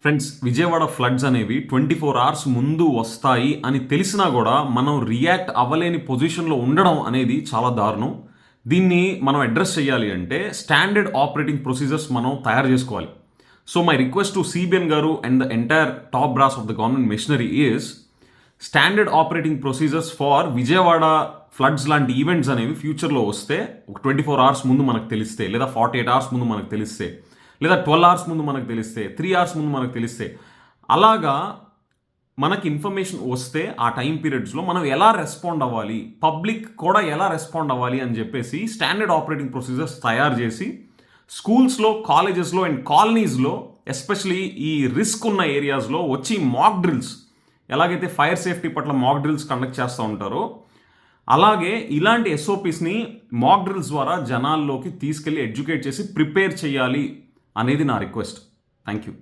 Friends, Vijayawada floods అనేవి 24 hours ముందు వస్తాయి అని తెలిసినా కూడా మనం రియాక్ట్ అవ్వలేని పొజిషన్లో ఉండడం అనేది చాలా దారుణం. దీన్ని మనం అడ్రస్ చేయాలి అంటే స్టాండర్డ్ ఆపరేటింగ్ ప్రొసీజర్స్ మనం తయారు చేసుకోవాలి. So my request to CBN garu and the entire top brass of the government machinery is standard operating procedures for Vijayawada floods లాంటి ఈవెంట్స్ అనేవి ఫ్యూచర్లో వస్తే ఒక 24 అవర్స్ ముందు మనకు తెలిస్తే, లేదా 48 అవర్స్ ముందు మనకు తెలిస్తే, లేదా 12 అవర్స్ ముందు మనకు తెలిస్తే, 3 అవర్స్ ముందు మనకు తెలిస్తే, అలాగా మనకి ఇన్ఫర్మేషన్ వస్తే ఆ టైం పీరియడ్స్లో మనం ఎలా రెస్పాండ్ అవ్వాలి, పబ్లిక్ కూడా ఎలా రెస్పాండ్ అవ్వాలి అని చెప్పేసి స్టాండర్డ్ ఆపరేటింగ్ ప్రొసీజర్స్ తయారు చేసి స్కూల్స్లో, కాలేజెస్లో అండ్ కాలనీస్లో ఎస్పెషలీ ఈ రిస్క్ ఉన్న ఏరియాస్లో వచ్చి మాక్ డ్రిల్స్, ఎలాగైతే ఫైర్ సేఫ్టీ పట్ల మాక్ డ్రిల్స్ కండక్ట్ చేస్తూ ఉంటారో అలాగే ఇలాంటి ఎస్ఓపిస్ని మాక్ డ్రిల్స్ ద్వారా జనాల్లోకి తీసుకెళ్ళి ఎడ్యుకేట్ చేసి ప్రిపేర్ చేయాలి అనేది నా రిక్వెస్ట్. Thank you.